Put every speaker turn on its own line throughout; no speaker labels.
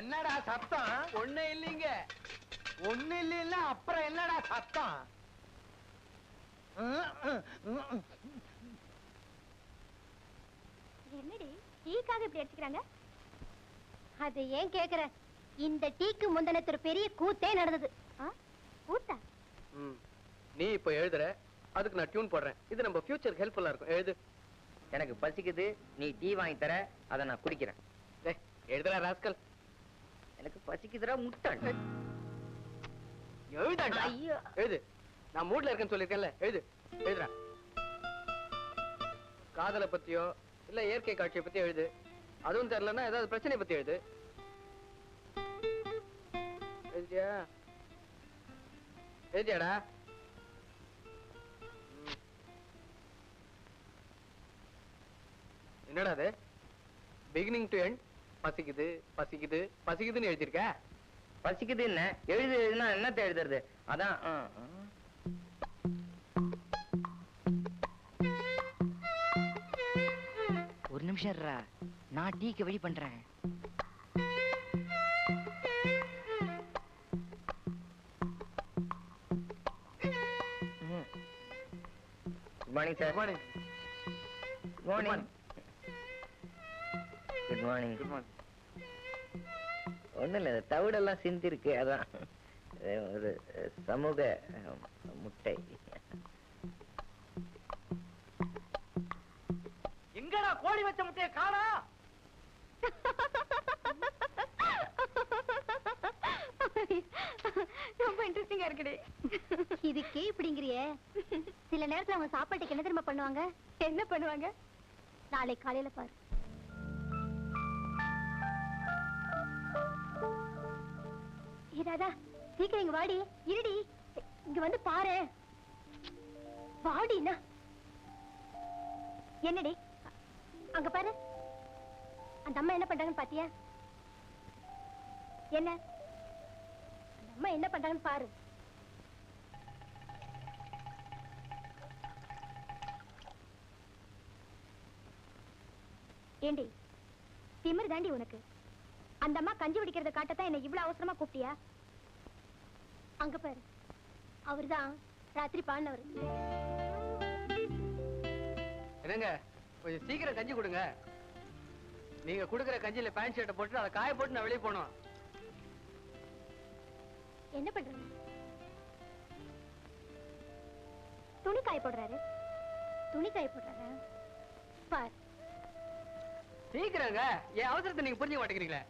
என்னடா சத்தம்? ஒண்ணு இல்லைங்க. ஒண்ணு இல்ல அப்புறம் என்னடா சத்தம்?
என்னடி டீக்காக இப்படி அடிச்சுக்கிறாங்க? அது ஏன் கேக்குற? இந்த டீக்கு முந்தனத்து ஒரு பெரிய கூத்தே நடந்தது. கூத்தா?
நீ இப்ப எழுதுற, அதுக்கு நான் டியூன் போடுறேன். இது நம்ம ஃபியூச்சருக்கு ஹெல்ப்ஃபுல்லா இருக்கும். எழுது.
எனக்கு பசிக்குது, நீ டீ வாங்கி தர, அதை நான் குடிக்கிறேன்.
எழுதுறா ராஸ்கல்.
எனக்கு பசிக்குதுடா முட்டாள்.
எழுதாண்டா. எழுது. நான் மூட்ல இருக்கேன்னு சொல்லிருக்கேன்ல. எழுது. எழுதுறா. காதலை பத்தியோ இல்ல இயற்கை காட்சியை பத்தி எழுது. அதுவும் தெரியலன்னா ஏதாவது பிரச்சனை பத்தி எழுது. எழுதியா? எழுதியாடா? என்னடா அது? பிகினிங் டு எண்ட் பசிக்குது பசிக்குது பசிக்குதுன்னு எழுதிருக்க.
பசிக்குது என்ன எழுதுனா என்னத்தை எழுதுறது? அதான் ஒரு நிமிஷம் இருடா, நான் டீக்கு வெயிட் பண்றேன். Good morning sir.
Morning.
Good morning. Good morning.
Good morning.
ஒன்றும் இல்லை, தவிடெல்லாம் சிந்திருக்கு, அதான் ஒரு சமூக முட்டை.
எங்கடா கோழி வச்ச முட்டைய காணா?
ரொம்ப இன்ட்ரெஸ்டிங்கா இருக்குடி. இதுக்கே இப்படிங்கிறியே? சில நேரத்துல அவங்க சாப்பாட்டுக்கு என்ன தெரியுமா பண்ணுவாங்க? என்ன பண்ணுவாங்க? நாளை காலையில பாரு. ராதா, சீக்கிரம் இங்க வாடி. இருடி, இங்க வந்து பாரு. வாடினா என்னடி? அங்க பாரு, அந்த அம்மா என்ன பண்றாங்கன்னு பாத்தியா? என்ன அந்த அம்மா என்ன பண்றாங்கன்னு பாரு. ஏண்டி திமிர் தாண்டி உனக்கு? அந்த அம்மா கஞ்சி பிடிக்கிறத காட்டத்தான் என்ன இவ்வளவு அவசரமா கூப்பிட்டியா? அங்க பாரு, அவர்தான் ராத்திரி பாடினவர்.
என்னங்க, கொஞ்சம் சீக்கிரம் கஞ்சி கொடுங்க. நீங்க குடுக்கிற கஞ்சியில பேண்ட் ஷர்ட்டை போட்டு அதை காய போட்டு நான் வெளியே போனோம்.
என்ன பண்றாங்க? துணி காய போடுறாரு. துணி காய போடுறாரு பார்.
சீக்கிரங்க, என் அவசரத்தை நீங்க புரிஞ்சுக்க மாட்டேங்கிறீங்களே.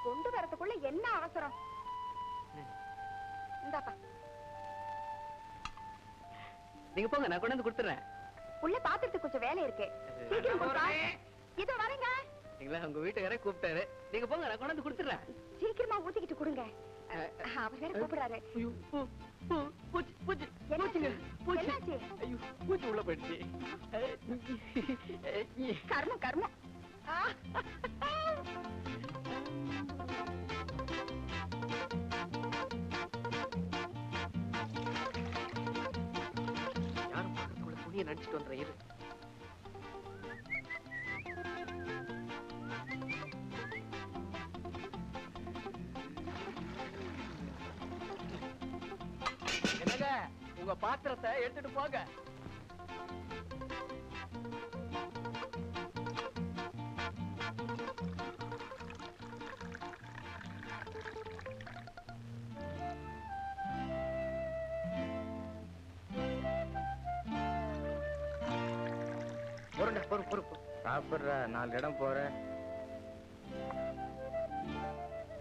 கொண்டு வரதுக்குள்ள என்ன அவசரம்? இந்தாப்பா.
நீங்க போங்க, நான் கொண்டு வந்து கொடுத்துறேன்.
உள்ள பாத்துறதுக்கு கொஞ்சம் வேலை இருக்கு. சீக்கிரம் போடா. இதோ வரேங்க.
நீங்களா உங்க வீட்டுக்காரே கூப்பிட்டாரு. நீங்க போங்க, நான் கொண்டு வந்து கொடுத்துறேன்.
சீக்கிரமா ஊத்திக்கிட்டு கொடுங்க. அவர் வேற கூப்பிடுறாரு.
ஐயோ, பூச்சி பூச்சி பூச்சிங்க, பூச்சி. ஐயோ, பூச்சி உள்ள போயிடுச்சு.
கர்மம் கர்மம்.
யாரும் பக்கத்துக்குள்ள துணியை நினைச்சிட்டு வந்துடுறேன். இரு. என்னங்க, உங்க பாத்திரத்தை எடுத்துட்டு போங்க.
சாப்பிடுற 4 இடம் போற.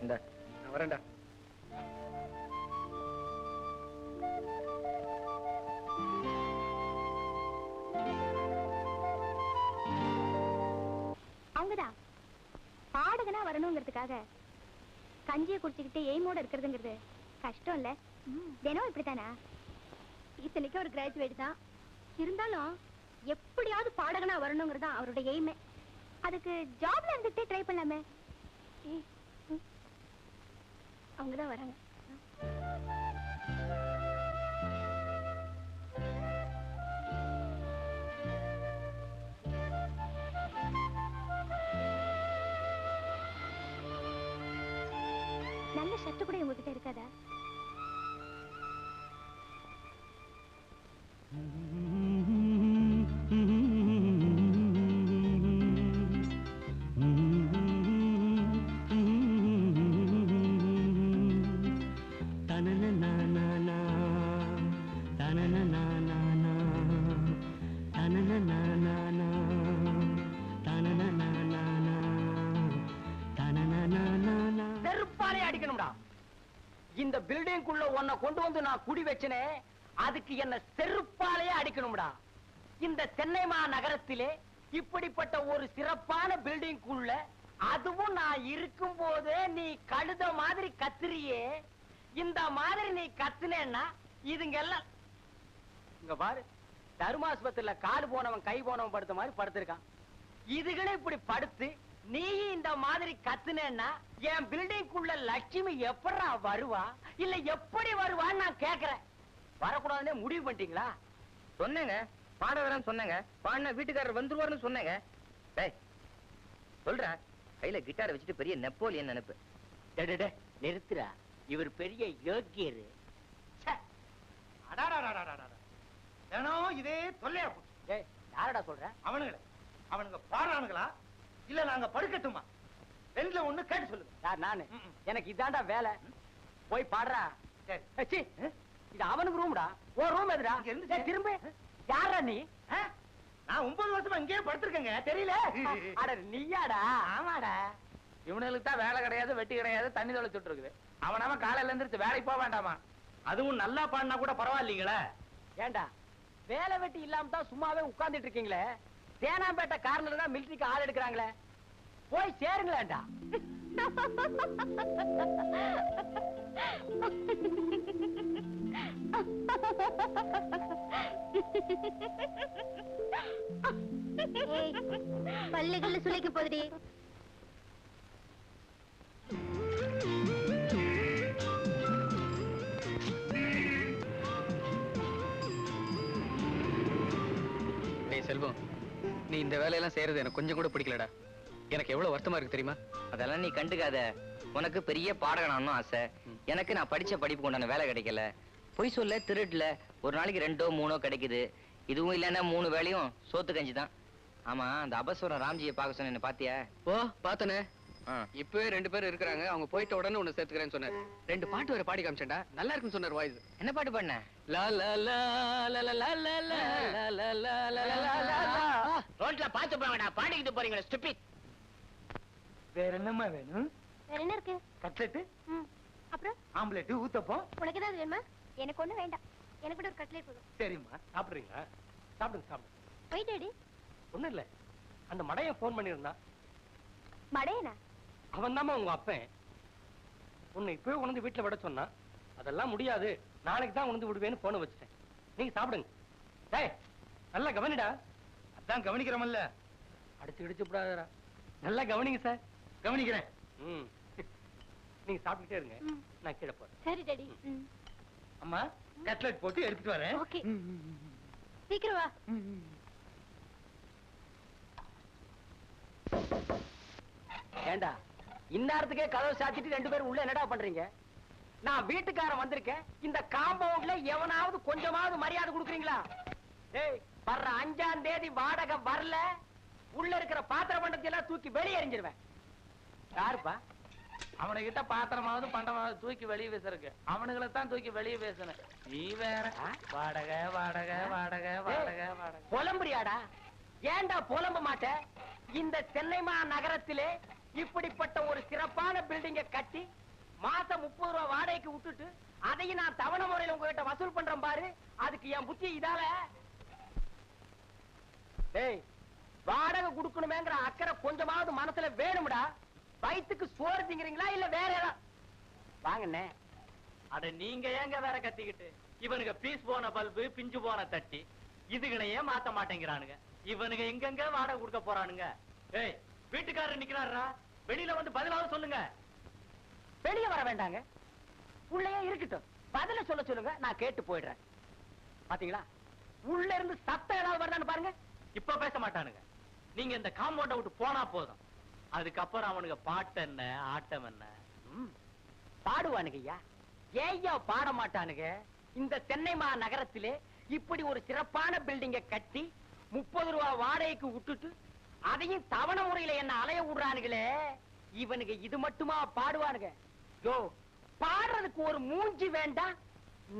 இந்த
நான் வரேன்டா.
அவங்கதான் பாடகனா வரணுங்கிறதுக்காக கஞ்சியை குடிச்சுக்கிட்டு எய்மோட இருக்கிறதுங்கிறது கஷ்டம் இல்ல? தினம் இப்படித்தானா? இத்தனைக்கும் ஒரு கிராஜுவேட் தான் இருந்தாலும் எப்படியாவது பாடகனா வரணுங்கிறதா அவருடைய எய்மே. அதுக்கு ஜாப்ல இருந்துட்டே ட்ரை பண்ணலாமே. அவங்கதான் வராங்க. கஷ்டம் கூட உங்ககிட்ட இருக்காதா?
செருப்பாலே அடிக்கணும்டா. இந்த பில்டிங்குள்ள உன்னை கொண்டு வந்து நான் குடி வச்சனே, அதுக்கு என்ன செருப்பாலே அடிக்கணும்டா. இந்த சென்னை மாநகரத்திலே இப்படிப்பட்ட ஒரு சிறப்பான பில்டிங்குள்ள, அதுவும் நான் இருக்கும் போதே நீ கழுத மாதிரி கத்துறியே. இந்த மாதிரி நீ கத்துனேன்னா இதுங்க எல்லாம் இங்க பாரு, தர்மாஸ்பத்திரியில கால் போனவன் கை போனவன் படுத்த மாதிரி படுத்திருக்கான். இதுகளே இப்படி படுத்து நீ இந்த மாதிரி கத்துனேன்னா என் பில்டிங்குள்ள லட்சுமி எப்படா வருவா, இல்ல எப்படி வருவான்னு நான் கேக்குறேன். வரக்கூடாதுன்னே முடிவு பண்ணிட்டீங்களா?
சொன்னேங்க, பாட வரேன்னு சொன்னேங்க. பாடினா வீட்டுக்காரர் வந்துருவாருன்னு சொன்னேங்க. டேய் சொல்றேன், கையில கிட்டாரை வச்சுட்டு பெரிய நெப்போலியன் நினைப்பு.
டே நிறுத்துறா, இவர் பெரிய யோக்கியரு.
தினம் இதே தொல்லையா போச்சு.
ஏய், யாரடா சொல்ற?
அவனுங்க பாடுறானுங்களா இல்ல நாங்க படுக்கட்டுமா? ரெண்டுல ஒண்ணு கேட்டு சொல்லுங்க.
யார்? நானு. எனக்கு இதாண்டா வேலை. போய் பாடுறா.
சரி.
ச்சீ, இது அவனுக்கு ரூம்டா. ஓ ரூம் எதுடா?
இங்க இருந்து
ஏய், திரும்ப யாரா நீ?
நான் 9 வருஷமா இங்கேயே படுத்திருக்கேங்க, தெரியல.
அட நீயாடா?
ஆமாடா.
இவனுக்கு தான் வேலை கிடையாது, வெட்டி கிடையாது, தண்ணி தொலைச்சுட்டு இருக்குது. அவன் காலையில எந்திரிச்சு வேலைக்கு போக வேண்டாமா?
அதுவும் நல்லா பாடினா கூட பரவாயில்லைங்களே.
ஏண்டா வேலை வெட்டி இல்லாம தான் சும்மாவே உட்கார்ந்துட்டு இருக்கீங்களே? தேனாம்பேட்டை கார்னர்ல தான் மிலிட்டரிக்கு ஆள் எடுக்கிறாங்களே, போய் சேருங்களேன்டா.
பல்லுகள்ல சுளைக்க போதுடி.
செல்வம், நீ இந்த வேலையெல்லாம் செய்யறது எனக்கு கொஞ்சம் கூட பிடிக்கலடா. எனக்கு எவ்வளவு வருத்தமா இருக்கு தெரியுமா?
அதெல்லாம் நீ கண்டுக்காத. உனக்கு பெரிய பாடகனான்னு ஆசை, எனக்கு நான் படிச்ச படிப்பு கொண்டான வேலை கிடைக்கல. பொய் சொல்ல, திருடல, ஒரு நாளைக்கு 2ஓ 3ஓ கிடைக்குது. இதுவும் இல்லைன்னா 3 வேளையும் சோத்து கஞ்சி தான். ஆமா, அந்த அபஸ்வரம் ராம்ஜியை பார்க்க சொன்ன பாத்தியா?
ஓ பாத்தனே. இப்பவே 2 பேர் இருக்கிறாங்க. அவங்க போயிட்ட உடனே உன்னை சேர்த்துக்கிறேன்னு சொன்னார். 2 பாட்டு வேற பாடி காமிச்சேன்டா, நல்லா இருக்குன்னு சொன்னார். வாய்ஸ்
என்ன பாட்டு பண்ண?
லா லா லா லா லா லா லா லா லா லா லா லா லா லா.
ரோட்ல பாத்து போங்கடா, பாடிக்கிட்டு போறீங்களா ஸ்டூபிட்.
வேற என்னம்மா வேணும்?
வேற என்ன இருக்கு?
கட்லெட்டு,
அப்புறம்
ஆம்லெட், ஊத்தப்பம்.
உனக்கு ஏதாவது வேணுமா? எனக்கு ஒண்ணும் வேண்டாம். எனக்கு கூட ஒரு கட்லெட் போதும்.
சரிம்மா, சாப்பிடுறீங்களா?
சாப்பிடுங்க சாப்பிடுங்க.
போய் டாடி.
ஒண்ணும் இல்ல, அந்த மடையன் போன் பண்ணிருந்தான்.
மடையனா?
அவன் தாமா உங்க அப்பன். உன்னை இப்பவே உணர்ந்து வீட்டுல விட சொன்னா. அதெல்லாம் முடியாது, நாளைக்கு தான் உணர்ந்து விடுவேன்னு போன வச்சுட்டேன். நீங்க சாப்பிடுங்க. டேய் நல்லா கவனிடா.
அதான் கவனிக்கிறோமல்ல.
அடிச்சு இடிச்சு விடாதடா. நல்லா கவனிங்க சார்.
கவனிக்கிறேன்.
நீங்க சாப்பிட்டுட்டே இருங்க, நான் கீழே போறேன்.
சரி டாடி.
அம்மா, கட்லெட் போட்டு எடுத்துட்டு வரேன்.
ஓகே, சீக்கிரம் வா.
ஏண்டா இந்நேரத்துக்கே கதவை சாத்திட்டு 2 பேரும் உள்ள என்னடா பண்றீங்க? நான் வீட்டுக்காரன் வந்திருக்கேன். இந்த காம்பவுண்ட்ல எவனாவது கொஞ்சமாவது மரியாதை கொடுக்குறீங்களா? ஏய், வர்ற 5ஆம் தேதி வாடகை வரல, உள்ள இருக்கிற பாத்திர பண்டத்தை எல்லாம் தூக்கி வெளியே எறிஞ்சிருவேன். யாருப்பா?
அவனுகிட்ட பாத்திரமாவது பண்டமாவது தூக்கி வெளியே பேசுறதுக்கு அவனுங்களை தான் தூக்கி வெளியே பேசணும். நீ வேற வாடகை வாடகை வாடகை வாடகை வாடகை
புலம்புறியாடா? ஏண்டா புலம்ப மாட்ட? இந்த சென்னை நகரத்திலே இப்படிப்பட்ட ஒரு சிறப்பான பில்டிங்க கட்டி மாசம் 30 ரூபாய் வாடகைக்கு விட்டுட்டு அதையும் நான் தவணை முறையில் உங்ககிட்ட வசூல் பண்றேன் பாரு. அதுக்கு என் புத்தி இதால. டேய், வாடகை கொடுக்கணுமேங்கிற அக்கறை கொஞ்சமாவது மனசுல வேணும்டா. வயிற்றுக்கு சோறு திங்கிறீங்களா இல்ல வேற ஏதாவது? வாங்கண்ணே.
அட நீங்க ஏங்க வேற கத்திக்கிட்டு? இவனுங்க பீஸ் போன பல்பு, பிஞ்சு போன தட்டி, இதுகளையே மாத்த மாட்டேங்கிறானுங்க. இவனுங்க எங்கெங்க வாடகை கொடுக்க போறானுங்க? ஏய், வீட்டுக்காரர் நிக்கிறாரா, வெளியில வந்து பதிலாவது சொல்லுங்க.
வெளியே வர வேண்டாங்க, உள்ளே இருக்கட்டும். பதில சொல்ல சொல்லுங்க, நான் கேட்டு போயிடுறேன். பாத்தீங்களா, உள்ள இருந்து சத்தம் ஏதாவது வருதான்னு பாருங்க.
இப்ப பேச மாட்டானுங்க. நீங்க இந்த காம்பவுண்ட விட்டு போனா போதும். அதுக்கப்புறம் அவனுங்க பாட்டு என்ன, ஆட்டம் என்ன.
பாடுவானுங்கய்யா. ஏய்யா பாட மாட்டானுங்க? இந்த சென்னை நகரத்திலே இப்படி ஒரு சிறப்பான பில்டிங்க கட்டி 30 ரூபா வாடகைக்கு விட்டுட்டு அதையும் தவணை முறையில என்ன அலைய விடுறானுங்களே, இவனுங்க இது மட்டுமா பாடுவானுங்க? யோ, பாடுறதுக்கு ஒரு மூஞ்சி வேண்டாம்?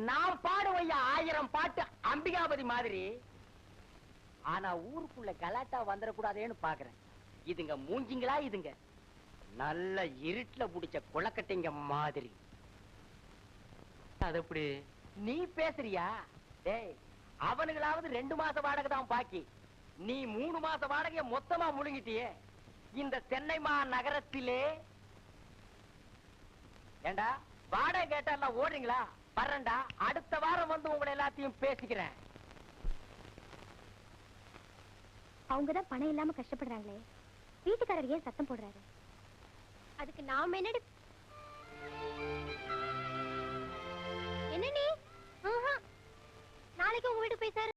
நான் பாடுவையா 1000 பாட்டு அம்பிகாபதி மாதிரி. ஆனா ஊருக்குள்ள கலாட்டா வந்துடக்கூடாதேன்னு பாக்குறேன். இதுங்க மூஞ்சிங்களா? இதுங்க நல்ல இருட்டுல புடிச்ச குளக்கட்டைங்க மாதிரி.
அது எப்படி?
நீ பேசுறியா? டேய், அவனுங்களாவது 2 மாச வாடகை தான் பாக்கி. நீ 3 மாச வாடகைய மொத்தமா முழுங்கிட்டியே. இந்த சென்னை நகரத்திலே ஏண்டா வாடகை கேட்டா எல்லாம் ஓடுறீங்களா? வர்றேன்டா, அடுத்த வாரம் வந்து உங்களை எல்லாத்தையும் பேசிக்கிறேன்.
அவங்கதான் பணம் இல்லாம கஷ்டப்படுறாங்களே, வீட்டுக்காரர் ஏன் சத்தம் போடுறாரு? அதுக்கு நாம என்னடி